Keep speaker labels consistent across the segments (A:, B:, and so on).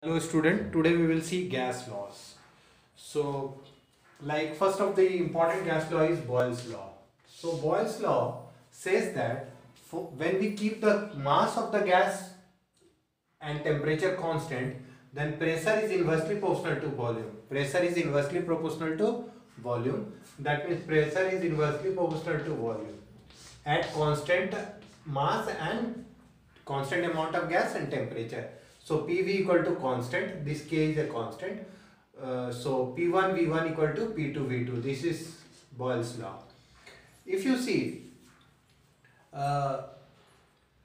A: Hello student, today we will see gas laws. So like first of the important gas law is Boyle's law. So Boyle's law says that when we keep the mass of the gas and temperature constant, then pressure is inversely proportional to volume. Pressure is inversely proportional to volume. That means pressure is inversely proportional to volume at constant mass and constant amount of gas and temperature. So PV equal to constant, this K is a constant. So P1 V1 equal to P2 V2. This is Boyle's law. If you see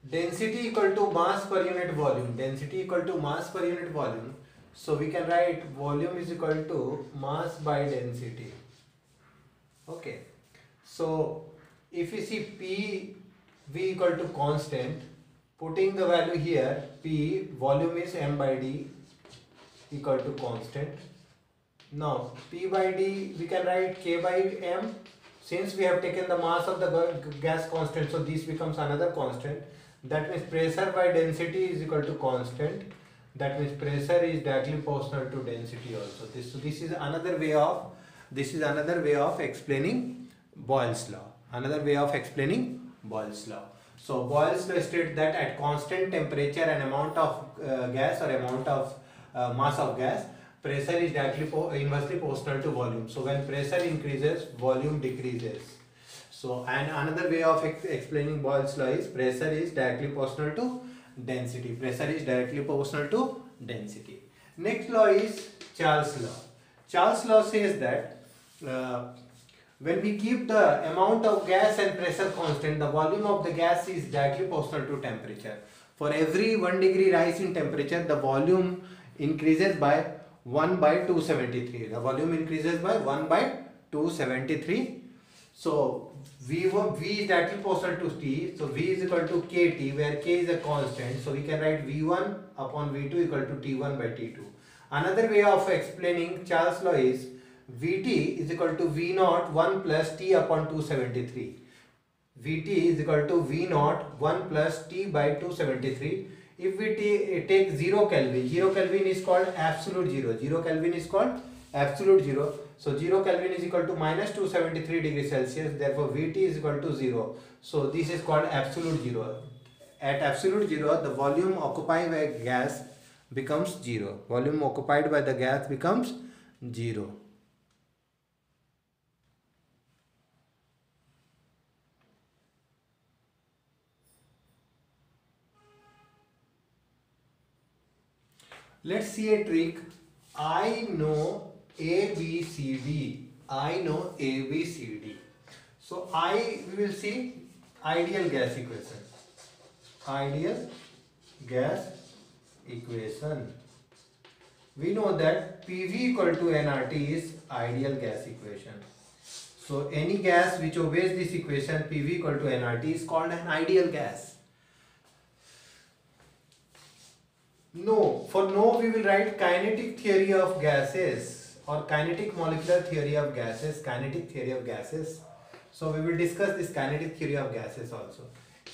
A: density equal to mass per unit volume, density equal to mass per unit volume. So we can write volume is equal to mass by density. Okay. So if you see P V equal to constant, putting the value here, P volume is m by d equal to constant. Now P by d we can write K by m. Since we have taken the mass of the gas constant, so this becomes another constant. That means pressure by density is equal to constant. That means pressure is directly proportional to density also. This is another way of explaining Boyle's law. Another way of explaining Boyle's law. So Boyle's law states that at constant temperature and amount of gas or amount of mass of gas, pressure is directly inversely proportional to volume. So when pressure increases, volume decreases. So and another way of explaining Boyle's law is pressure is directly proportional to density. Pressure is directly proportional to density. Next law is Charles law. Charles law says that when we keep the amount of gas and pressure constant, the volume of the gas is directly proportional to temperature. For every 1 degree rise in temperature, the volume increases by 1 by 273. The volume increases by 1 by 273. So V is directly proportional to T. So V is equal to KT, where K is a constant. So we can write V1 upon V2 equal to T1 by T2. Another way of explaining Charles' law is Vt is equal to V0 1 plus T upon 273. Vt is equal to V0 1 plus T by 273. If we take 0 Kelvin, 0 Kelvin is called absolute zero. 0 Kelvin is called absolute zero. So 0 Kelvin is equal to minus 273 degrees Celsius. Therefore Vt is equal to 0. So this is called absolute zero. At absolute zero, the volume occupied by gas becomes 0. Volume occupied by the gas becomes 0. Let's see a trick. I know A, B, C, D. I know A, B, C, D. So we will see ideal gas equation. Ideal gas equation. We know that PV equal to nRT is ideal gas equation. So any gas which obeys this equation, PV equal to nRT, is called an ideal gas. No, for no we will write kinetic theory of gases or kinetic molecular theory of gases, kinetic theory of gases. So we will discuss this kinetic theory of gases also.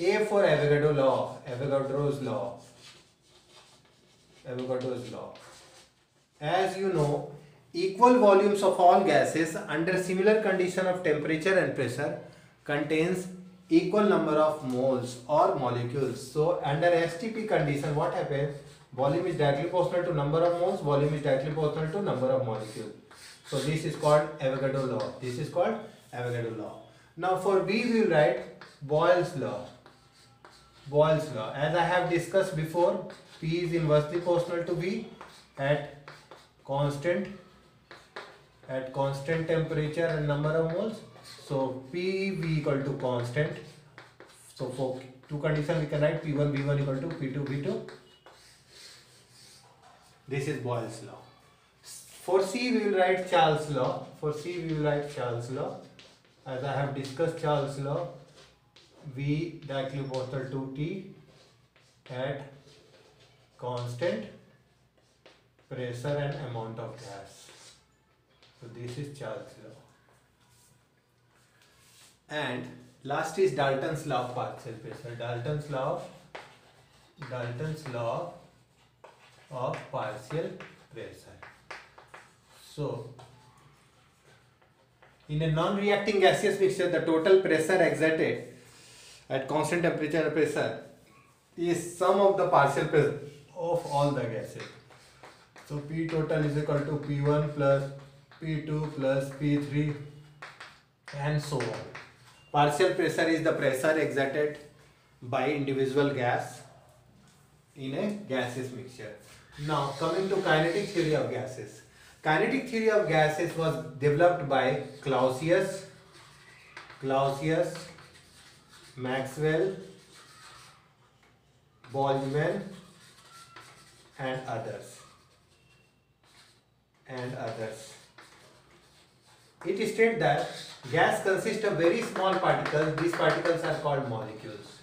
A: A for Avogadro's law, Avogadro's law. Avogadro's law. As you know, equal volumes of all gases under similar condition of temperature and pressure contains equal number of moles or molecules. So under STP condition, what happens? Volume is directly proportional to number of moles, volume is directly proportional to number of molecules. So this is called Avogadro law. This is called Avogadro law. Now for B we will write Boyle's law. Boyle's law. As I have discussed before, P is inversely proportional to V at constant temperature and number of moles. So PV equal to constant. So for two conditions we can write P1 V1 equal to P2 V2. This is Boyle's law. For C we will write Charles' law. For C we will write Charles' law. As I have discussed Charles' law, V directly proportional to T at constant pressure and amount of gas. So this is Charles' law. And last is Dalton's law of partial pressure. Dalton's law of partial pressure. So in a non-reacting gaseous mixture, the total pressure exerted at constant temperature and pressure is sum of the partial pressure of all the gases. So P total is equal to P1 plus P2 plus P3 and so on. Partial pressure is the pressure exerted by individual gas in a gaseous mixture. Now coming to kinetic theory of gases. Kinetic theory of gases was developed by Clausius, Maxwell, Boltzmann and others. It states that gas consists of very small particles. These particles are called molecules.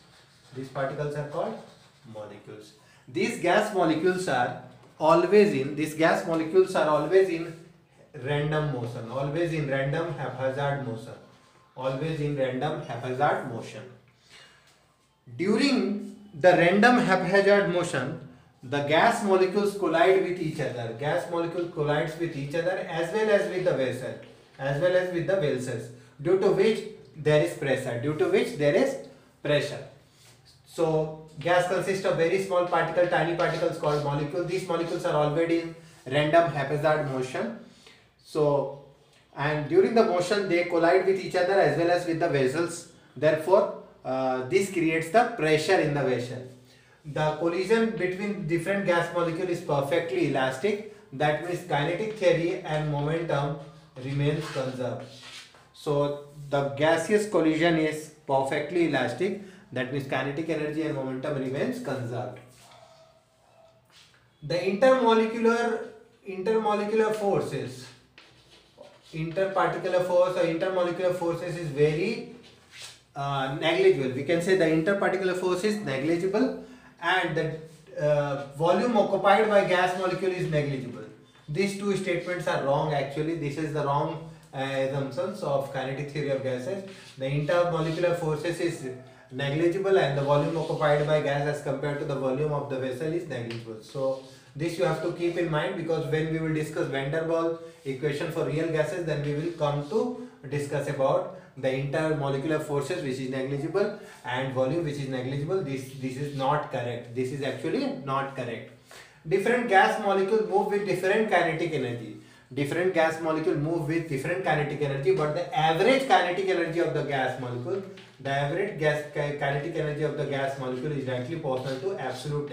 A: These gas molecules are always in random motion, always in random haphazard motion. During the random haphazard motion, the gas molecules collide with each other. Gas molecule collides with each other as well as with the vessels, due to which there is pressure. So gas consists of very small particle, tiny particles called molecules. These molecules are already in random haphazard motion. So, and during the motion they collide with each other as well as with the vessels. Therefore, this creates the pressure in the vessel. The collision between different gas molecules is perfectly elastic. That means kinetic theory and momentum remains conserved. So the gaseous collision is perfectly elastic. That means kinetic energy and momentum remains conserved. The intermolecular forces, interparticular force or intermolecular forces is very negligible. We can say the interparticular force is negligible and the volume occupied by gas molecule is negligible. These two statements are wrong actually. This is the wrong assumptions of kinetic theory of gases. The intermolecular forces is negligible and the volume occupied by gas as compared to the volume of the vessel is negligible. So this you have to keep in mind, because when we will discuss Van der Waals equation for real gases, then we will come to discuss about the intermolecular forces which is negligible and volume which is negligible. This is not correct. This is actually not correct. Different gas molecules move with different kinetic energy. But the average kinetic energy of the gas molecule, kinetic energy of the gas molecule is directly proportional to absolute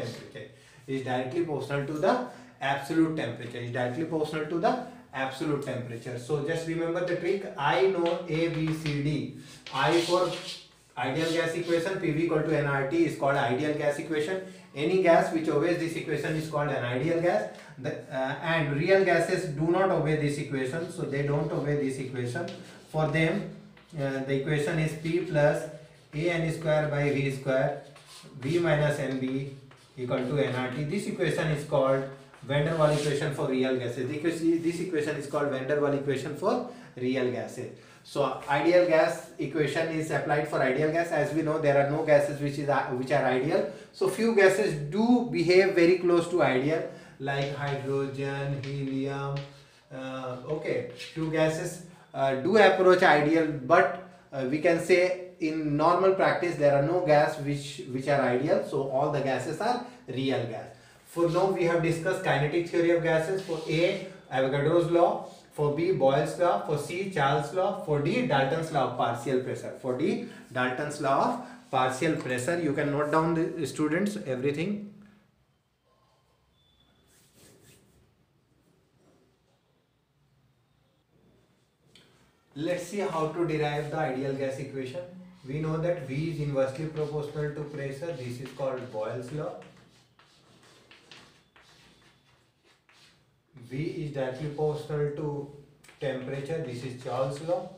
A: temperature. So just remember the trick. I know A, B, C, D. I for ideal gas equation, PV equal to nRT is called ideal gas equation. Any gas which obeys this equation is called an ideal gas. And real gases do not obey this equation, so they don't obey this equation. For them, the equation is P plus AN square by V square, V minus NB equal to nRT. This equation is called Van der Waals equation for real gases. This equation is called Van der Waals equation for real gases. So ideal gas equation is applied for ideal gas. As we know, there are no gases which are ideal. So few gases do behave very close to ideal, like hydrogen, helium. Few gases do approach ideal, but we can say in normal practice there are no gas which are ideal. So all the gases are real gas. For now we have discussed kinetic theory of gases. For A, Avogadro's law. For B, Boyle's law. For C, Charles' law. For D, Dalton's law of partial pressure. You can note down the students everything. Let's see how to derive the ideal gas equation. We know that V is inversely proportional to pressure. This is called Boyle's law. V is directly proportional to temperature. This is Charles' law.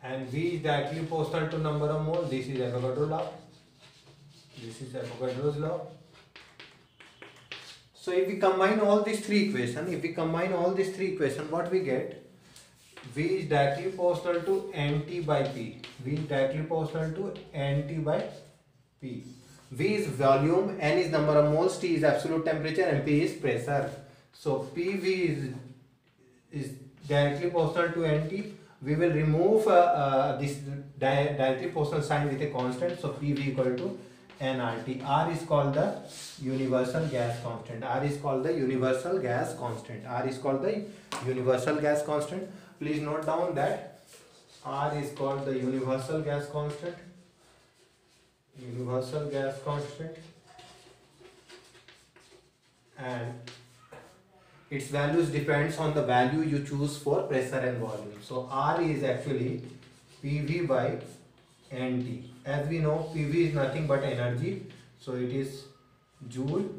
A: And V is directly proportional to number of moles. This is Avogadro's law. So if we combine all these three equations, what we get? V is directly proportional to NT by P. V is volume, N is number of moles, T is absolute temperature, and P is pressure. So PV is directly proportional to NT. We will remove this directly proportional sign with a constant. So PV equal to nRT. R is called the universal gas constant. R is called the universal gas constant. R is called the universal gas constant. Please note down that R is called the universal gas constant. Universal gas constant, and its values depends on the value you choose for pressure and volume. So R is actually PV by NT. As we know, PV is nothing but energy, so it is joule,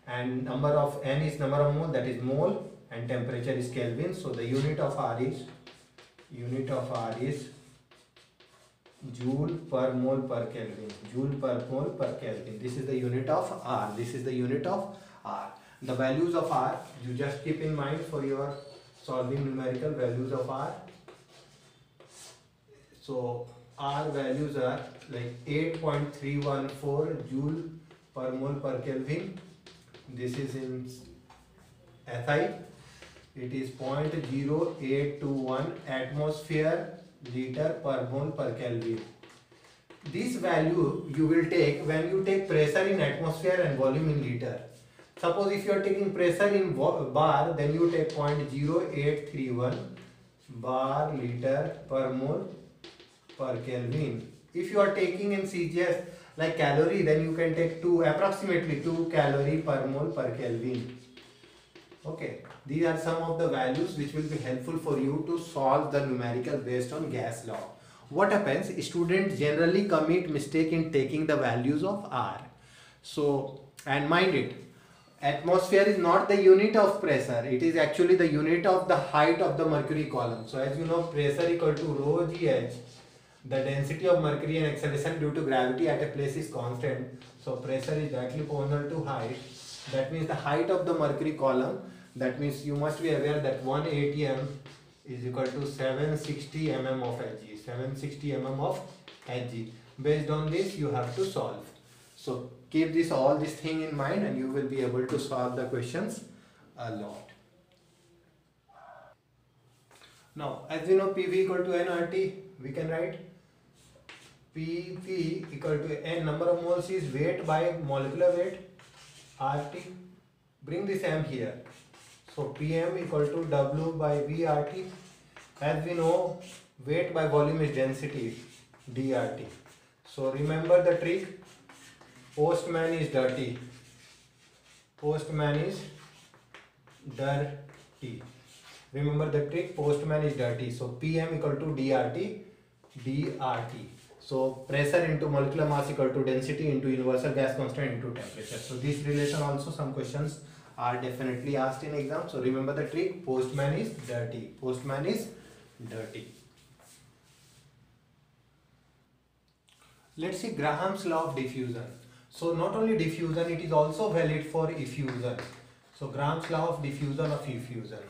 A: and number of N is number of mole, that is mole, and temperature is Kelvin. So the unit of R is joule per mole per Kelvin. Joule per mole per Kelvin. This is the unit of R. This is the unit of R. The values of R you just keep in mind for your solving numerical values of R. So R values are like 8.314 joule per mole per Kelvin. This is in SI. It is 0.0821 atmosphere liter per mole per Kelvin. This value you will take when you take pressure in atmosphere and volume in liter. Suppose if you are taking pressure in bar, then you take 0.0831 bar liter per mole per Kelvin. If you are taking in CGS like calorie, then you can take approximately 2 calorie per mole per Kelvin. Okay, these are some of the values which will be helpful for you to solve the numerical based on gas law. What happens? Students generally commit mistake in taking the values of R. So, and mind it, atmosphere is not the unit of pressure, it is actually the unit of the height of the mercury column. So as you know, pressure equal to rho GH, the density of mercury and acceleration due to gravity at a place is constant. So pressure is directly proportional to height. That means the height of the mercury column, that means you must be aware that 1 atm is equal to 760 mm of Hg. 760 mm of Hg. Based on this you have to solve. So keep all this thing in mind and you will be able to solve the questions a lot. Now as we know PV equal to nRT, we can write PV equal to N number of moles is weight by molecular weight RT. Bring this M here. So PM equal to W by V RT. As we know, weight by volume is density DRT. So remember the trick. Postman is dirty. Postman is dirty. Remember the trick. Postman is dirty. So PM equal to DRT. So pressure into molecular mass equal to density into universal gas constant into temperature. So this relation also some questions are definitely asked in exam. So remember the trick. Postman is dirty. Postman is dirty. Let's see Graham's law of diffusion. So not only diffusion, it is also valid for effusion. So Graham's law of diffusion of effusion.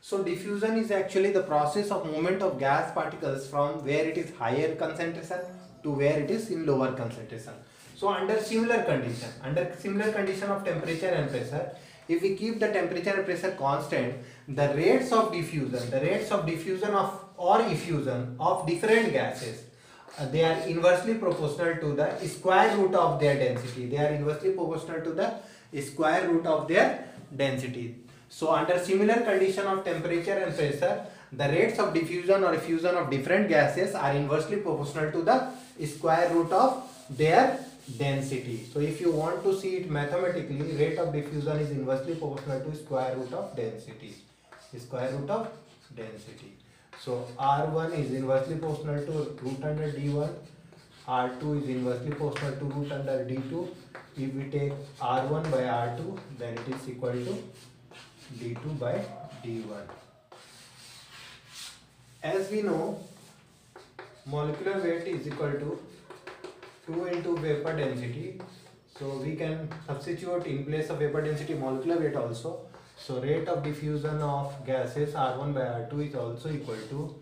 A: So diffusion is actually the process of movement of gas particles from where it is higher concentration to where it is in lower concentration. So under similar condition of temperature and pressure, if we keep the temperature and pressure constant, the rates of diffusion or effusion of different gases, they are inversely proportional to the square root of their density. So under similar condition of temperature and pressure, the rates of diffusion or effusion of different gases are inversely proportional to the square root of their density. So if you want to see it mathematically, rate of diffusion is inversely proportional to square root of density. So R1 is inversely proportional to root under D1. R2 is inversely proportional to root under D2. If we take R1 by R2, then it is equal to D2 by D1. As we know, molecular weight is equal to 2 into vapor density. So we can substitute in place of vapor density molecular weight also. So rate of diffusion of gases R1 by R2 is also equal to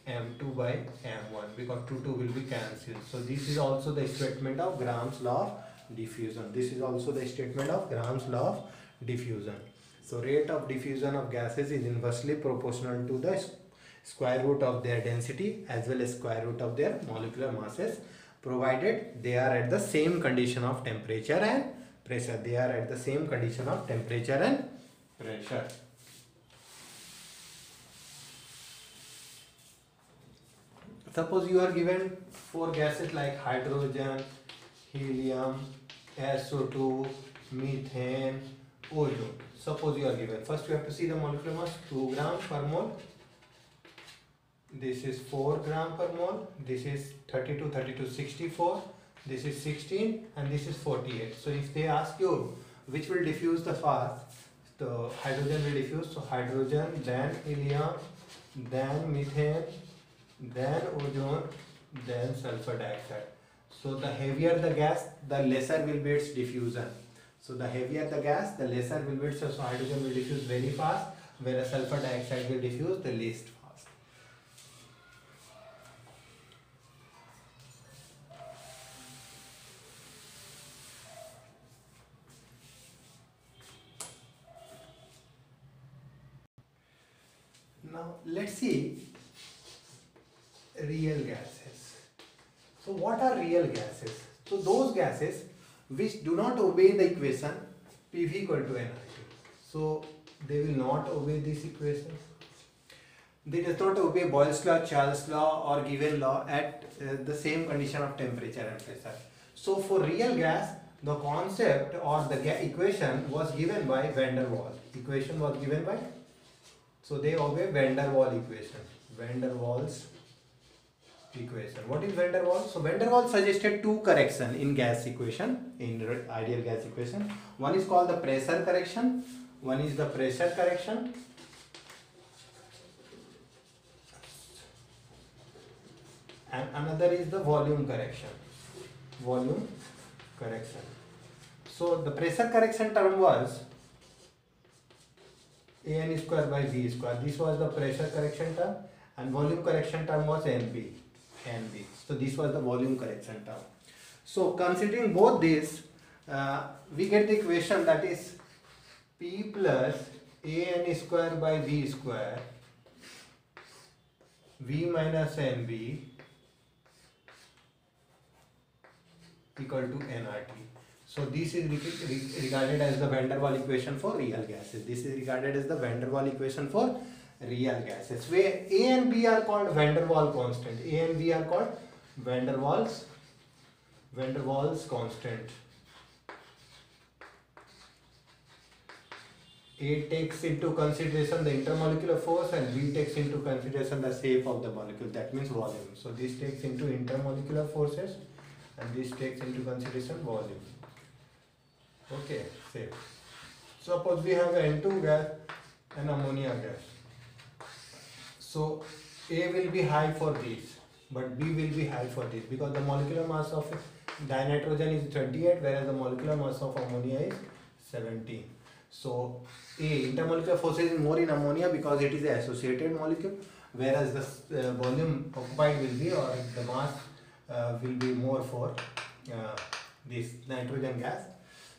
A: M2 by M1 because 2 will be cancelled. So this is also the statement of Graham's law of diffusion. This is also the statement of Graham's law of diffusion. So rate of diffusion of gases is inversely proportional to the square root of their density as well as square root of their molecular masses, provided they are at the same condition of temperature and pressure. They are at the same condition of temperature and pressure. Suppose you are given 4 gases like hydrogen, helium, SO2, methane, ozone. Suppose you are given. First you have to see the molecular mass, 2 grams per mole. This is 4 gram per mole. This is 32, 64. This is 16 and this is 48. So if they ask you which will diffuse the fast, the hydrogen will diffuse. So hydrogen, then helium, then methane, then ozone, then sulfur dioxide. So the heavier the gas, the lesser will be its diffusion. So the heavier the gas, the lesser will be its. So hydrogen will diffuse very fast, whereas sulfur dioxide will diffuse the least fast. Now let's see real gases. So what are real gases? So those gases which do not obey the equation PV equal to nRT. So they will not obey this equation. They does not obey Boyle's law, Charles' law or given law at the same condition of temperature and pressure. So for real gas, the concept or the equation was given by Van der Waals. Equation was given by, so they obey Van der Waals equation. Van der Waals equation. What is Van der Waals? So Van der Waals suggested 2 correction in gas equation, in ideal gas equation. One is called the pressure correction. One is the pressure correction. And another is the volume correction. Volume correction. So the pressure correction term was AN square by V square. This was the pressure correction term, and volume correction term was NB. So this was the volume correction term. So considering both these, we get the equation that is P plus AN square by V square V minus NB equal to nRT. So this is regarded as the Van der Waals equation for real gases. This is regarded as the Van der Waals equation for real gases, where A and B are called Van der Waals constant. A and B are called Van der Waals constant. A takes into consideration the intermolecular force and B takes into consideration the shape of the molecule, that means volume. So this takes into intermolecular forces and this takes into consideration volume. Okay, safe. Suppose we have N2 gas and ammonia gas. So A will be high for this, but B will be high for this, because the molecular mass of dinitrogen is 28, whereas the molecular mass of ammonia is 17. So A, intermolecular forces is more in ammonia because it is an associated molecule, whereas the volume occupied will be, or the mass will be more for this nitrogen gas.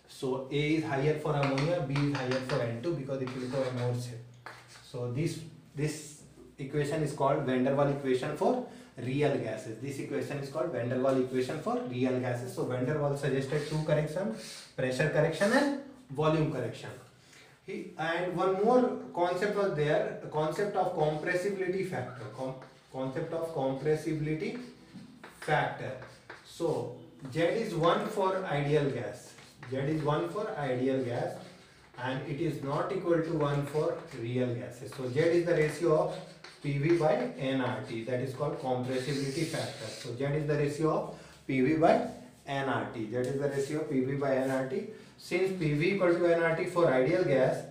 A: So A is higher for ammonia, B is higher for N2 because it will have more shape. So this equation is called Van der Waals equation for real gases. This equation is called Van der Waals equation for real gases. So Van der Waals suggested 2 corrections, pressure correction and volume correction. And one more concept was there, the concept of compressibility factor. Concept of compressibility factor. So Z is 1 for ideal gas. Z is 1 for ideal gas and it is not equal to 1 for real gases. So Z is the ratio of PV by nRT, that is called compressibility factor. So Z is the ratio of PV by nRT. That is the ratio of PV by nRT. Since PV equal to nRT for ideal gas,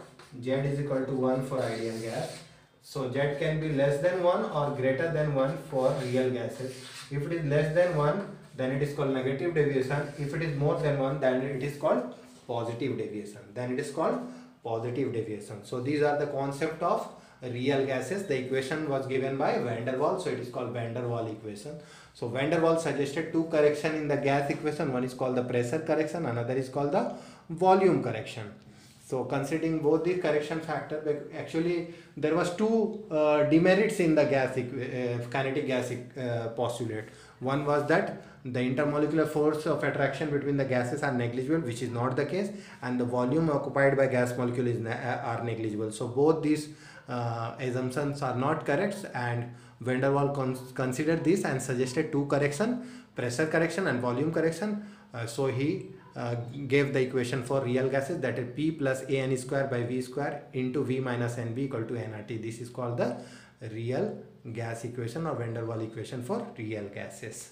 A: Z is equal to 1 for ideal gas. So Z can be less than 1 or greater than 1 for real gases. If it is less than 1, then it is called negative deviation. If it is more than 1, then it is called positive deviation. So these are the concept of real gases, the equation was given by van der Waals, so it is called van der Waals equation. So van der Waals suggested two correction in the gas equation. One is called the pressure correction, another is called the volume correction. So considering both the correction factor, actually there was two demerits in the gas kinetic gas postulate. One was that the intermolecular force of attraction between the gases are negligible, which is not the case, and the volume occupied by gas molecule is are negligible. So both these assumptions are not correct, and van der Waals considered this and suggested two correction, pressure correction and volume correction. So he gave the equation for real gases, that is P plus AN square by V square into V minus NB equal to nRT. This is called the real gas equation or van der Waals equation for real gases.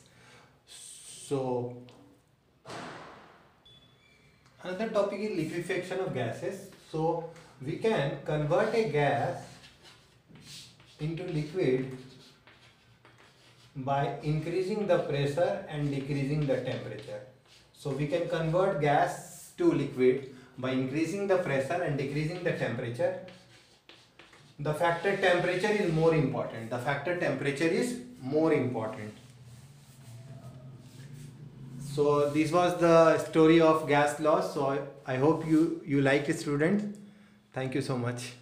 A: So another topic is liquefaction of gases. So we can convert a gas into liquid by increasing the pressure and decreasing the temperature. So we can convert gas to liquid by increasing the pressure and decreasing the temperature. The factor temperature is more important. The factor temperature is more important. So this was the story of gas laws. So I hope you like it, students. Thank you so much.